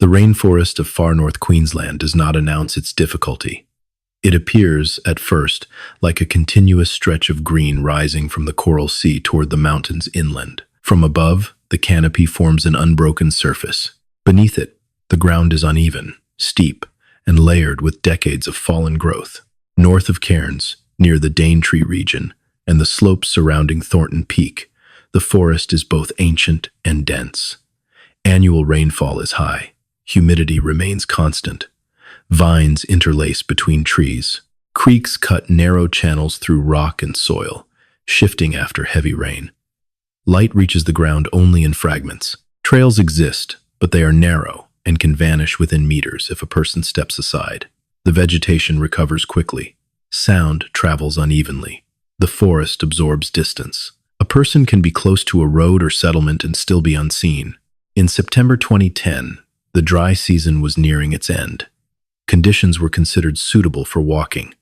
The rainforest of far north Queensland does not announce its difficulty. It appears, at first, like a continuous stretch of green rising from the coral sea toward the mountains inland. From above, the canopy forms an unbroken surface. Beneath it, the ground is uneven, steep, and layered with decades of fallen growth. North of Cairns, near the Daintree region, and the slopes surrounding Thornton Peak, the forest is both ancient and dense. Annual rainfall is high. Humidity remains constant. Vines interlace between trees. Creeks cut narrow channels through rock and soil, shifting after heavy rain. Light reaches the ground only in fragments. Trails exist, but they are narrow and can vanish within meters if a person steps aside. The vegetation recovers quickly. Sound travels unevenly. The forest absorbs distance. A person can be close to a road or settlement and still be unseen. In September 2010, the dry season was nearing its end. Conditions were considered suitable for walking.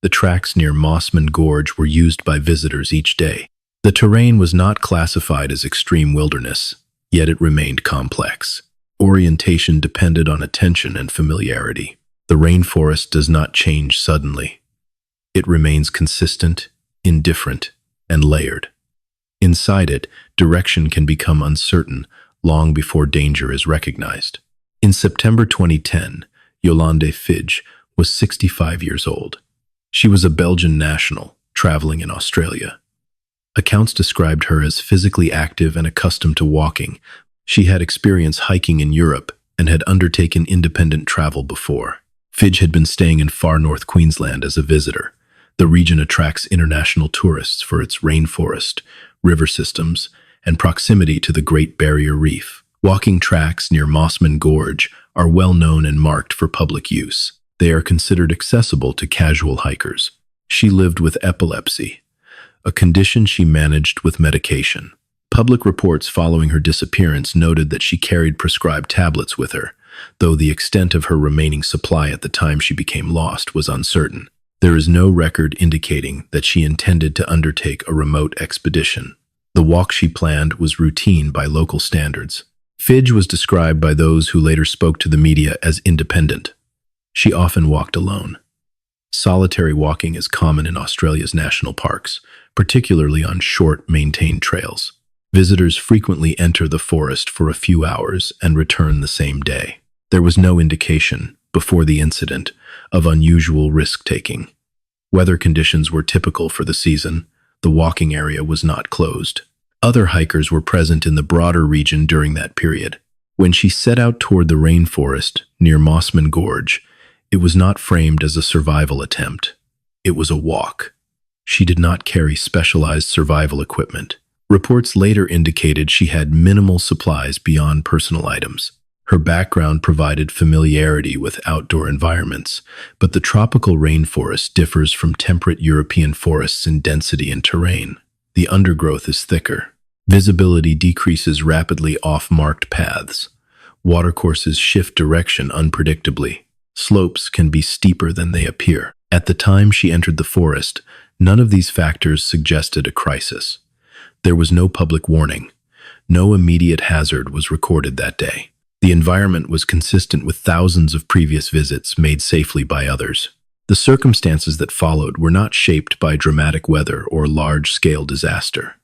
The tracks near Mossman Gorge were used by visitors each day. The terrain was not classified as extreme wilderness, yet it remained complex. Orientation depended on attention and familiarity. The rainforest does not change suddenly. It remains consistent, indifferent, and layered. Inside it, direction can become uncertain long before danger is recognized. In September 2010, Yolande Fidge was 65 years old. She was a Belgian national, traveling in Australia. Accounts described her as physically active and accustomed to walking. She had experience hiking in Europe and had undertaken independent travel before. Fidge had been staying in far north Queensland as a visitor. The region attracts international tourists for its rainforest, river systems, and proximity to the Great Barrier Reef. Walking tracks near Mossman Gorge are well known and marked for public use. They are considered accessible to casual hikers. She lived with epilepsy, a condition she managed with medication. Public reports following her disappearance noted that she carried prescribed tablets with her, though the extent of her remaining supply at the time she became lost was uncertain. There is no record indicating that she intended to undertake a remote expedition. The walk she planned was routine by local standards. Fidge was described by those who later spoke to the media as independent. She often walked alone. Solitary walking is common in Australia's national parks, particularly on short, maintained trails. Visitors frequently enter the forest for a few hours and return the same day. There was no indication, before the incident, of unusual risk-taking. Weather conditions were typical for the season. The walking area was not closed. Other hikers were present in the broader region during that period. When she set out toward the rainforest near Mossman Gorge, it was not framed as a survival attempt. It was a walk. She did not carry specialized survival equipment. Reports later indicated she had minimal supplies beyond personal items. Her background provided familiarity with outdoor environments, but the tropical rainforest differs from temperate European forests in density and terrain. The undergrowth is thicker. Visibility decreases rapidly off marked paths. Watercourses shift direction unpredictably. Slopes can be steeper than they appear. At the time she entered the forest, none of these factors suggested a crisis. There was no public warning. No immediate hazard was recorded that day. The environment was consistent with thousands of previous visits made safely by others. The circumstances that followed were not shaped by dramatic weather or large-scale disaster.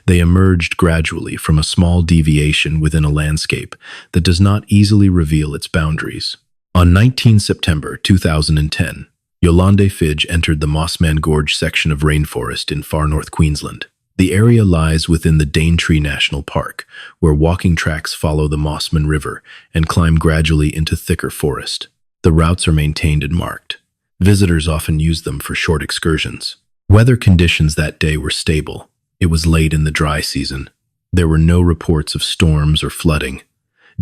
They emerged gradually from a small deviation within a landscape that does not easily reveal its boundaries. On 19 September 2010, Yolande Fidge entered the Mossman Gorge section of rainforest in far north Queensland. The area lies within the Daintree National Park, where walking tracks follow the Mossman River and climb gradually into thicker forest. The routes are maintained and marked. Visitors often use them for short excursions. Weather conditions that day were stable. It was late in the dry season. There were no reports of storms or flooding.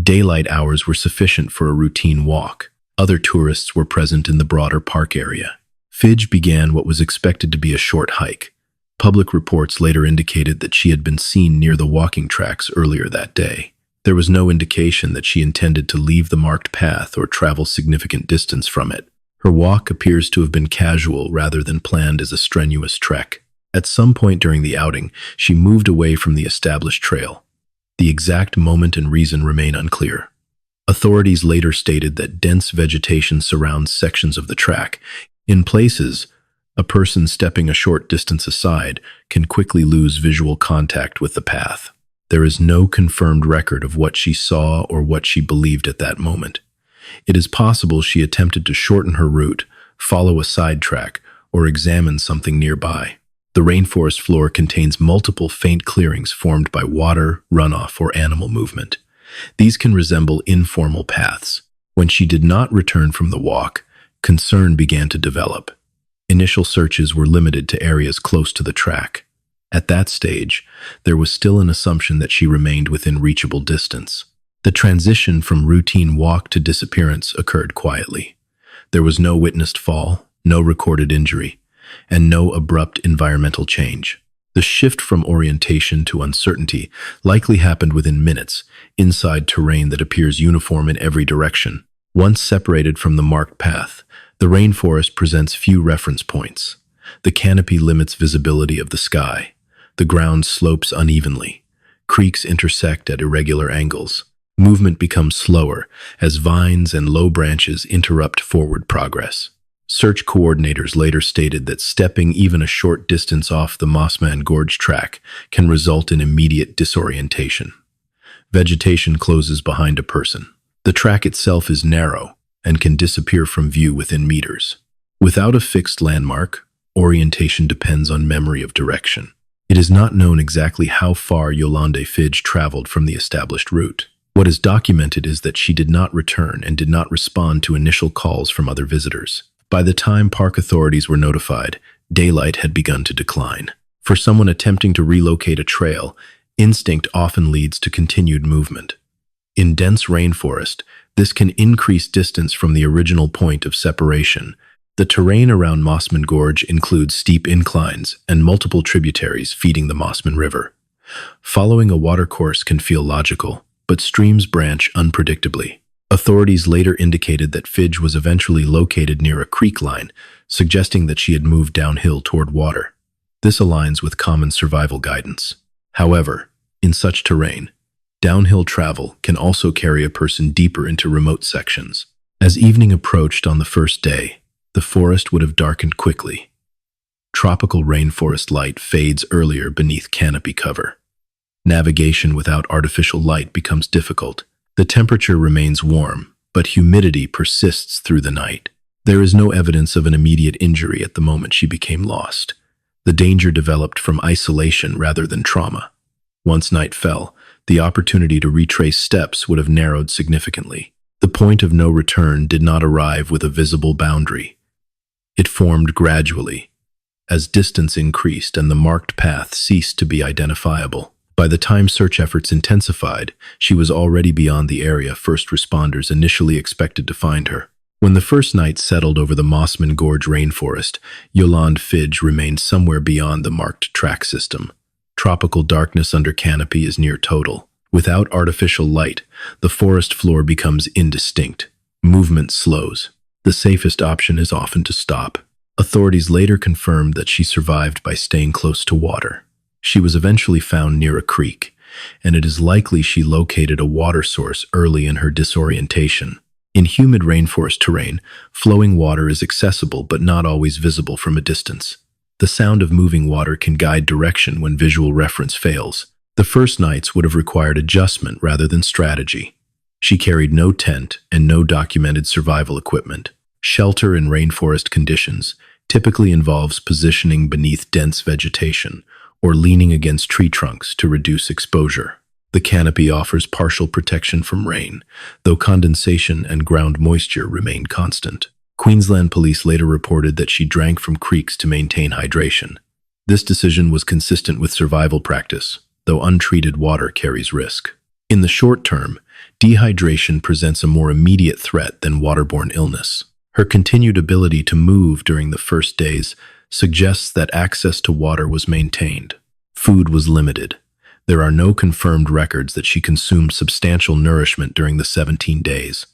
Daylight hours were sufficient for a routine walk. Other tourists were present in the broader park area. Fidge began what was expected to be a short hike. Public reports later indicated that she had been seen near the walking tracks earlier that day. There was no indication that she intended to leave the marked path or travel significant distance from it. Her walk appears to have been casual rather than planned as a strenuous trek. At some point during the outing, she moved away from the established trail. The exact moment and reason remain unclear. Authorities later stated that dense vegetation surrounds sections of the track. In places, a person stepping a short distance aside can quickly lose visual contact with the path. There is no confirmed record of what she saw or what she believed at that moment. It is possible she attempted to shorten her route, follow a side track, or examine something nearby. The rainforest floor contains multiple faint clearings formed by water, runoff, or animal movement. These can resemble informal paths. When she did not return from the walk, concern began to develop. Initial searches were limited to areas close to the track. At that stage, there was still an assumption that she remained within reachable distance. The transition from routine walk to disappearance occurred quietly. There was no witnessed fall, no recorded injury, and no abrupt environmental change. The shift from orientation to uncertainty likely happened within minutes, inside terrain that appears uniform in every direction. Once separated from the marked path, the rainforest presents few reference points. The canopy limits visibility of the sky. The ground slopes unevenly. Creeks intersect at irregular angles. Movement becomes slower as vines and low branches interrupt forward progress. Search coordinators later stated that stepping even a short distance off the Mossman Gorge track can result in immediate disorientation. Vegetation closes behind a person. The track itself is narrow and can disappear from view within meters. Without a fixed landmark, orientation depends on memory of direction. It is not known exactly how far Yolande Fidge traveled from the established route. What is documented is that she did not return and did not respond to initial calls from other visitors. By the time park authorities were notified, daylight had begun to decline. For someone attempting to relocate a trail, instinct often leads to continued movement. In dense rainforest, this can increase distance from the original point of separation. The terrain around Mossman Gorge includes steep inclines and multiple tributaries feeding the Mossman River. Following a watercourse can feel logical, but streams branch unpredictably. Authorities later indicated that Fidge was eventually located near a creek line, suggesting that she had moved downhill toward water. This aligns with common survival guidance. However, in such terrain, downhill travel can also carry a person deeper into remote sections. As evening approached on the first day, the forest would have darkened quickly. Tropical rainforest light fades earlier beneath canopy cover. Navigation without artificial light becomes difficult. The temperature remains warm, but humidity persists through the night. There is no evidence of an immediate injury at the moment she became lost. The danger developed from isolation rather than trauma. Once night fell, the opportunity to retrace steps would have narrowed significantly. The point of no return did not arrive with a visible boundary. It formed gradually, as distance increased and the marked path ceased to be identifiable. By the time search efforts intensified, she was already beyond the area first responders initially expected to find her. When the first night settled over the Mossman Gorge rainforest, Yolande Fidge remained somewhere beyond the marked track system. Tropical darkness under canopy is near total. Without artificial light, the forest floor becomes indistinct. Movement slows. The safest option is often to stop. Authorities later confirmed that she survived by staying close to water. She was eventually found near a creek, and it is likely she located a water source early in her disorientation. In humid rainforest terrain, flowing water is accessible but not always visible from a distance. The sound of moving water can guide direction when visual reference fails. The first nights would have required adjustment rather than strategy. She carried no tent and no documented survival equipment. Shelter in rainforest conditions typically involves positioning beneath dense vegetation or leaning against tree trunks to reduce exposure. The canopy offers partial protection from rain, though condensation and ground moisture remain constant. Queensland police later reported that she drank from creeks to maintain hydration. This decision was consistent with survival practice, though untreated water carries risk. In the short term, dehydration presents a more immediate threat than waterborne illness. Her continued ability to move during the first days suggests that access to water was maintained. Food was limited. There are no confirmed records that she consumed substantial nourishment during the 17 days.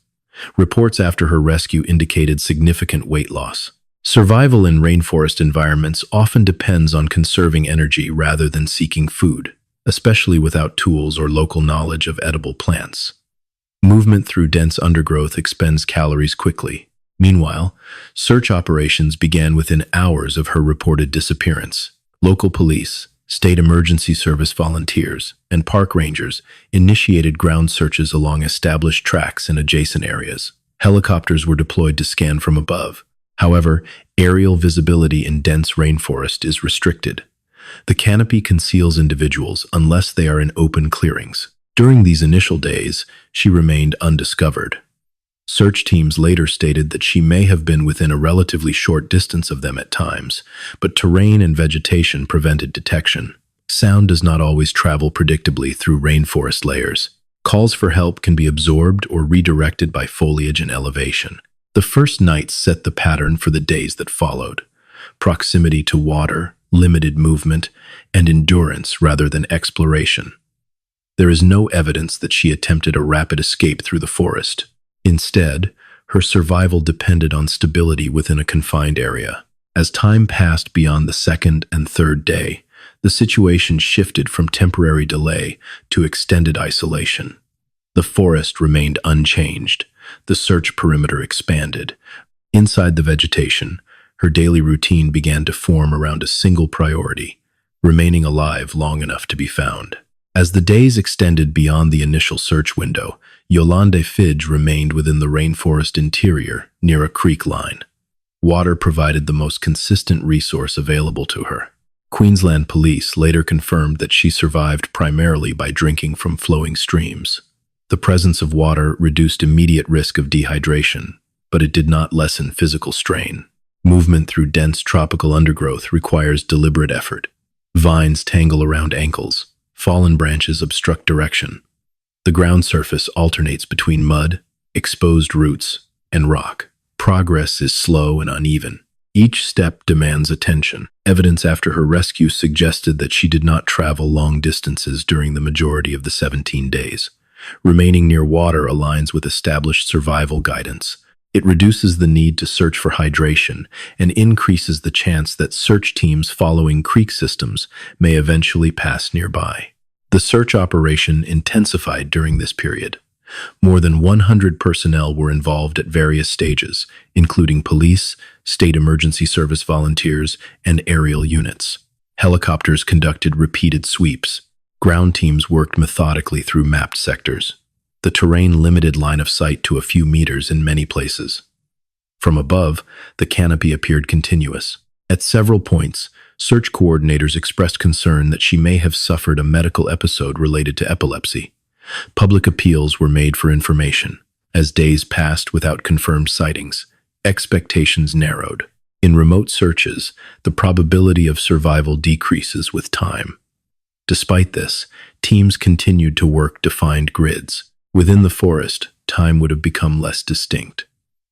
Reports after her rescue indicated significant weight loss. Survival in rainforest environments often depends on conserving energy rather than seeking food, especially without tools or local knowledge of edible plants. Movement through dense undergrowth expends calories quickly. Meanwhile, search operations began within hours of her reported disappearance. Local police, state emergency service volunteers, and park rangers initiated ground searches along established tracks in adjacent areas. Helicopters were deployed to scan from above. However, aerial visibility in dense rainforest is restricted. The canopy conceals individuals unless they are in open clearings. During these initial days, she remained undiscovered. Search teams later stated that she may have been within a relatively short distance of them at times, but terrain and vegetation prevented detection. Sound does not always travel predictably through rainforest layers. Calls for help can be absorbed or redirected by foliage and elevation. The first nights set the pattern for the days that followed. Proximity to water, limited movement, and endurance rather than exploration. There is no evidence that she attempted a rapid escape through the forest. Instead, her survival depended on stability within a confined area. As time passed beyond the second and third day, the situation shifted from temporary delay to extended isolation. The forest remained unchanged. The search perimeter expanded. Inside the vegetation, her daily routine began to form around a single priority: remaining alive long enough to be found. As the days extended beyond the initial search window, Yolande Fidge remained within the rainforest interior near a creek line. Water provided the most consistent resource available to her. Queensland police later confirmed that she survived primarily by drinking from flowing streams. The presence of water reduced immediate risk of dehydration, but it did not lessen physical strain. Movement through dense tropical undergrowth requires deliberate effort. Vines tangle around ankles. Fallen branches obstruct direction. The ground surface alternates between mud, exposed roots, and rock. Progress is slow and uneven. Each step demands attention. Evidence after her rescue suggested that she did not travel long distances during the majority of the 17 days. Remaining near water aligns with established survival guidance. It reduces the need to search for hydration and increases the chance that search teams following creek systems may eventually pass nearby. The search operation intensified during this period. More than 100 personnel were involved at various stages, including police, state emergency service volunteers, and aerial units. Helicopters conducted repeated sweeps. Ground teams worked methodically through mapped sectors. The terrain limited line of sight to a few meters in many places. From above, the canopy appeared continuous. At several points, search coordinators expressed concern that she may have suffered a medical episode related to epilepsy. Public appeals were made for information. As days passed without confirmed sightings, expectations narrowed. In remote searches, the probability of survival decreases with time. Despite this, teams continued to work defined grids. Within the forest, time would have become less distinct.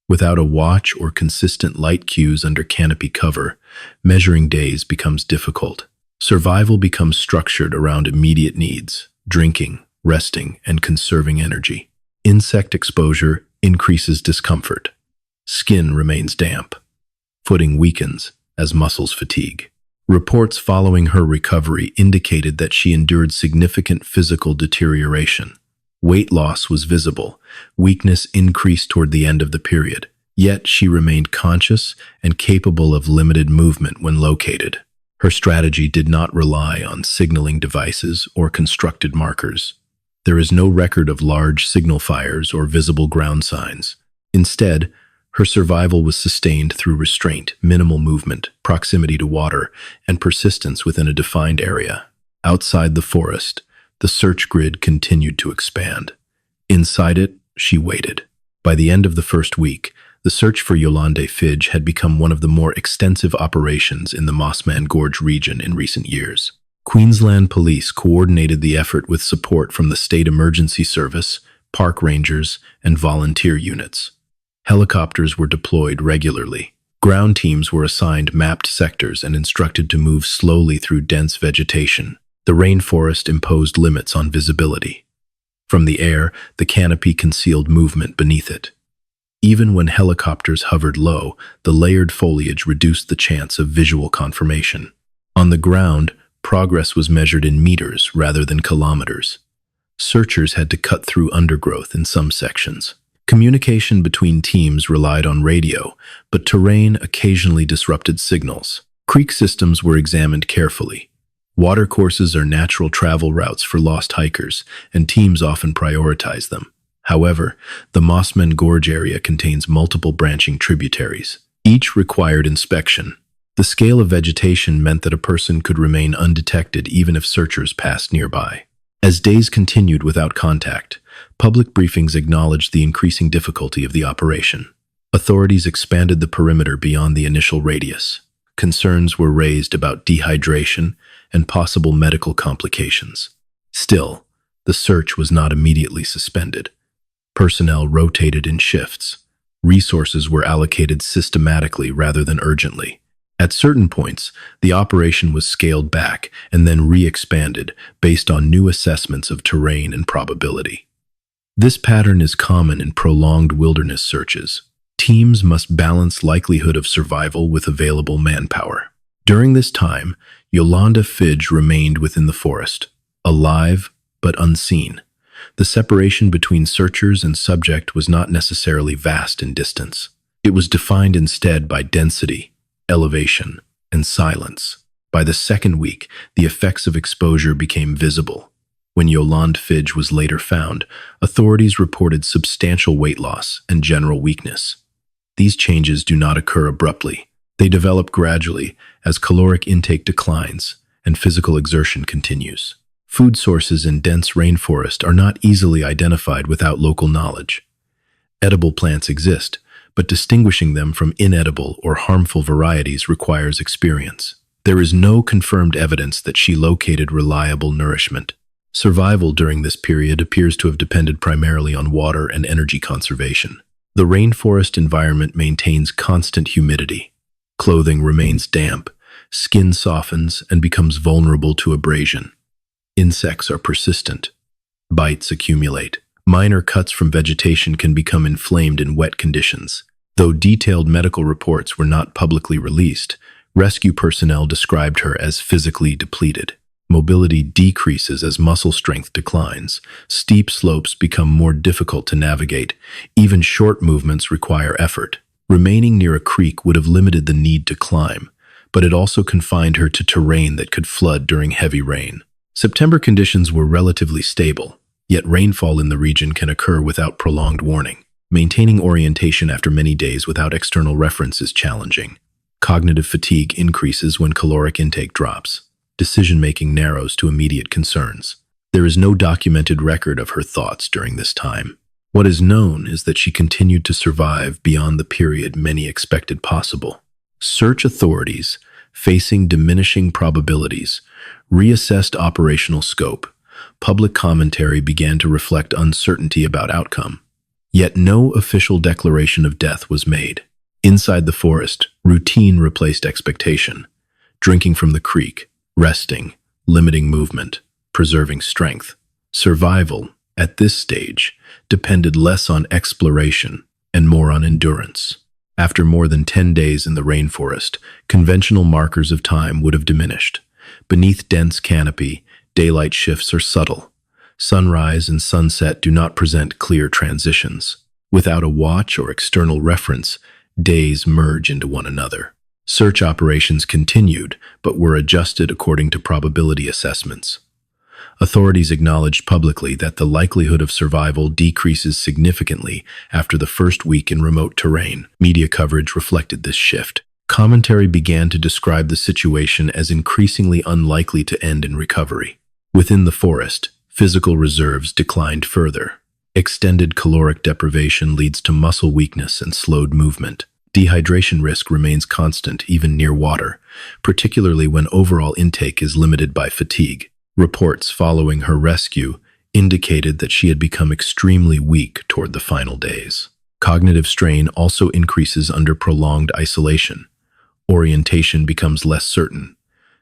Without a watch or consistent light cues under canopy cover, measuring days becomes difficult. Survival becomes structured around immediate needs: drinking, resting, and conserving energy. Insect exposure increases discomfort. Skin remains damp. Footing weakens as muscles fatigue. Reports following her recovery indicated that she endured significant physical deterioration. Weight loss was visible. Weakness increased toward the end of the period. Yet she remained conscious and capable of limited movement when located. Her strategy did not rely on signaling devices or constructed markers. There is no record of large signal fires or visible ground signs. Instead, her survival was sustained through restraint, minimal movement, proximity to water, and persistence within a defined area. Outside the forest, the search grid continued to expand. Inside it, she waited. By the end of the first week, the search for Yolande Fidge had become one of the more extensive operations in the Mossman Gorge region in recent years. Queensland police coordinated the effort with support from the State Emergency Service, park rangers, and volunteer units. Helicopters were deployed regularly. Ground teams were assigned mapped sectors and instructed to move slowly through dense vegetation. The rainforest imposed limits on visibility. From the air, the canopy concealed movement beneath it. Even when helicopters hovered low, the layered foliage reduced the chance of visual confirmation. On the ground, progress was measured in meters rather than kilometers. Searchers had to cut through undergrowth in some sections. Communication between teams relied on radio, but terrain occasionally disrupted signals. Creek systems were examined carefully. Watercourses are natural travel routes for lost hikers, and teams often prioritize them. However, the Mossman Gorge area contains multiple branching tributaries. Each required inspection. The scale of vegetation meant that a person could remain undetected even if searchers passed nearby. As days continued without contact, public briefings acknowledged the increasing difficulty of the operation. Authorities expanded the perimeter beyond the initial radius. Concerns were raised about dehydration and possible medical complications. Still, the search was not immediately suspended. Personnel rotated in shifts. Resources were allocated systematically rather than urgently. At certain points, the operation was scaled back and then re-expanded based on new assessments of terrain and probability. This pattern is common in prolonged wilderness searches. Teams must balance likelihood of survival with available manpower. During this time, Yolanda Fidge remained within the forest, alive but unseen. The separation between searchers and subject was not necessarily vast in distance. It was defined instead by density, elevation, and silence. By the second week, the effects of exposure became visible. When Yolande Fidge was later found, authorities reported substantial weight loss and general weakness. These changes do not occur abruptly. They develop gradually as caloric intake declines and physical exertion continues. Food sources in dense rainforest are not easily identified without local knowledge. Edible plants exist, but distinguishing them from inedible or harmful varieties requires experience. There is no confirmed evidence that she located reliable nourishment. Survival during this period appears to have depended primarily on water and energy conservation. The rainforest environment maintains constant humidity. Clothing remains damp, skin softens and becomes vulnerable to abrasion. Insects are persistent. Bites accumulate. Minor cuts from vegetation can become inflamed in wet conditions. Though detailed medical reports were not publicly released, rescue personnel described her as physically depleted. Mobility decreases as muscle strength declines. Steep slopes become more difficult to navigate. Even short movements require effort. Remaining near a creek would have limited the need to climb, but it also confined her to terrain that could flood during heavy rain. September conditions were relatively stable, yet rainfall in the region can occur without prolonged warning. Maintaining orientation after many days without external reference is challenging. Cognitive fatigue increases when caloric intake drops. Decision-making narrows to immediate concerns. There is no documented record of her thoughts during this time. What is known is that she continued to survive beyond the period many expected possible. Search authorities, facing diminishing probabilities, reassessed operational scope. Public commentary began to reflect uncertainty about outcome. Yet no official declaration of death was made. Inside the forest, routine replaced expectation. Drinking from the creek, resting, limiting movement, preserving strength. Survival, at this stage, depended less on exploration and more on endurance. After more than 10 days in the rainforest, conventional markers of time would have diminished. Beneath dense canopy, daylight shifts are subtle. Sunrise and sunset do not present clear transitions. Without a watch or external reference, days merge into one another. Search operations continued, but were adjusted according to probability assessments. Authorities acknowledged publicly that the likelihood of survival decreases significantly after the first week in remote terrain. Media coverage reflected this shift. Commentary began to describe the situation as increasingly unlikely to end in recovery. Within the forest, physical reserves declined further. Extended caloric deprivation leads to muscle weakness and slowed movement. Dehydration risk remains constant even near water, particularly when overall intake is limited by fatigue. Reports following her rescue indicated that she had become extremely weak toward the final days. Cognitive strain also increases under prolonged isolation. Orientation becomes less certain.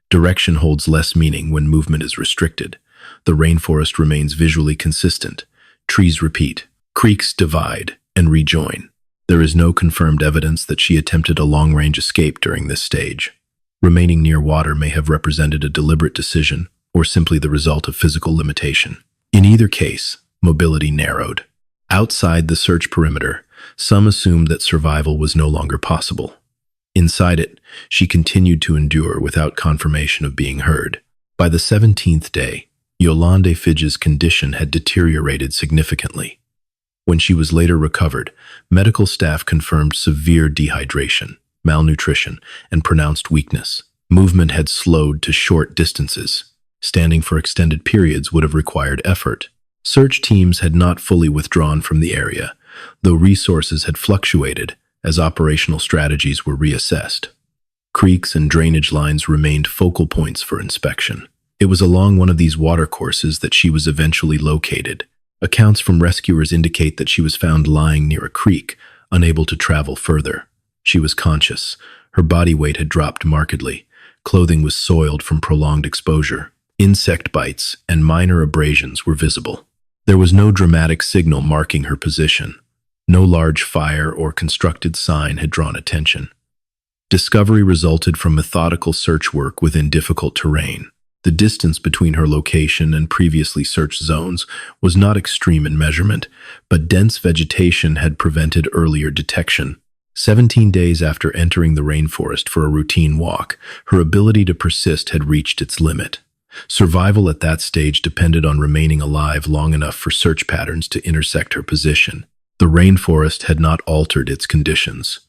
Direction holds less meaning when movement is restricted. The rainforest remains visually consistent. Trees repeat. Creeks divide and rejoin. There is no confirmed evidence that she attempted a long-range escape during this stage. Remaining near water may have represented a deliberate decision or simply the result of physical limitation. In either case, mobility narrowed. Outside the search perimeter, some assumed that survival was no longer possible. Inside it, she continued to endure without confirmation of being heard. By the 17th day, Yolande Fidge's condition had deteriorated significantly. When she was later recovered, medical staff confirmed severe dehydration, malnutrition, and pronounced weakness. Movement had slowed to short distances. Standing for extended periods would have required effort. Search teams had not fully withdrawn from the area, though resources had fluctuated as operational strategies were reassessed. Creeks and drainage lines remained focal points for inspection. It was along one of these watercourses that she was eventually located. Accounts from rescuers indicate that she was found lying near a creek, unable to travel further. She was conscious. Her body weight had dropped markedly. Clothing was soiled from prolonged exposure. Insect bites and minor abrasions were visible. There was no dramatic signal marking her position. No large fire or constructed sign had drawn attention. Discovery resulted from methodical search work within difficult terrain. The distance between her location and previously searched zones was not extreme in measurement, but dense vegetation had prevented earlier detection. 17 days after entering the rainforest for a routine walk, her ability to persist had reached its limit. Survival at that stage depended on remaining alive long enough for search patterns to intersect her position. The rainforest had not altered its conditions.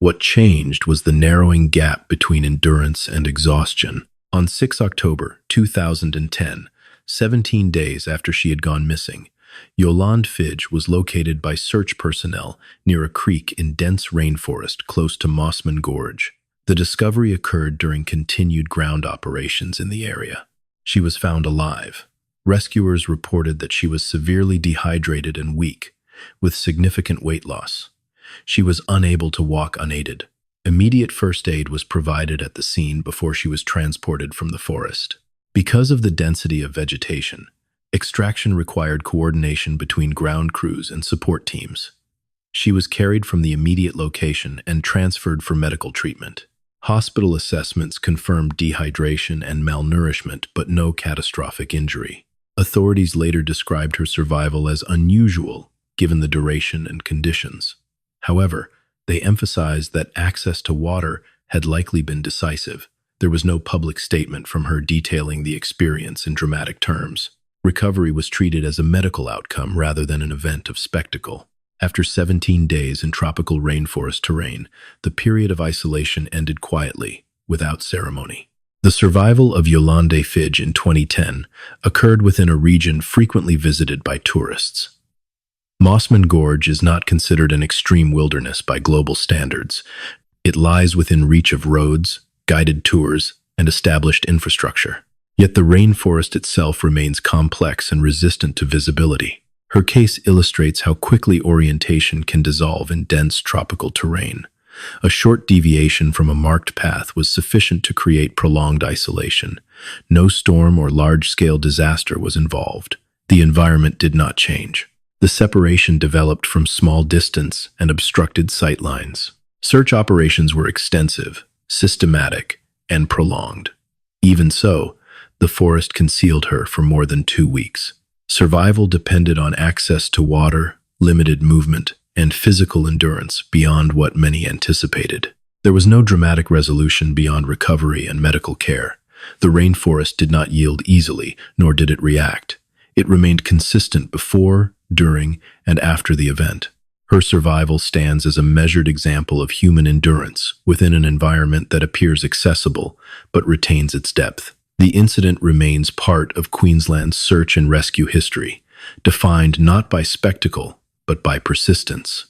What changed was the narrowing gap between endurance and exhaustion. On 6 October 2010, 17 days after she had gone missing, Yolande Fidge was located by search personnel near a creek in dense rainforest close to Mossman Gorge. The discovery occurred during continued ground operations in the area. She was found alive. Rescuers reported that she was severely dehydrated and weak, with significant weight loss. She was unable to walk unaided. Immediate first aid was provided at the scene before she was transported from the forest. Because of the density of vegetation, extraction required coordination between ground crews and support teams. She was carried from the immediate location and transferred for medical treatment. Hospital assessments confirmed dehydration and malnourishment, but no catastrophic injury. Authorities later described her survival as unusual, given the duration and conditions. However, they emphasized that access to water had likely been decisive. There was no public statement from her detailing the experience in dramatic terms. Recovery was treated as a medical outcome rather than an event of spectacle. After 17 days in tropical rainforest terrain, the period of isolation ended quietly, without ceremony. The survival of Yolande Fidge in 2010 occurred within a region frequently visited by tourists. Mossman Gorge is not considered an extreme wilderness by global standards. It lies within reach of roads, guided tours, and established infrastructure. Yet the rainforest itself remains complex and resistant to visibility. Her case illustrates how quickly orientation can dissolve in dense tropical terrain. A short deviation from a marked path was sufficient to create prolonged isolation. No storm or large-scale disaster was involved. The environment did not change. The separation developed from small distance and obstructed sightlines. Search operations were extensive, systematic, and prolonged. Even so, the forest concealed her for more than 2 weeks. Survival depended on access to water, limited movement, and physical endurance beyond what many anticipated. There was no dramatic resolution beyond recovery and medical care. The rainforest did not yield easily, nor did it react. It remained consistent before, during, and after the event. Her survival stands as a measured example of human endurance within an environment that appears accessible but retains its depth. The incident remains part of Queensland's search and rescue history, defined not by spectacle but by persistence.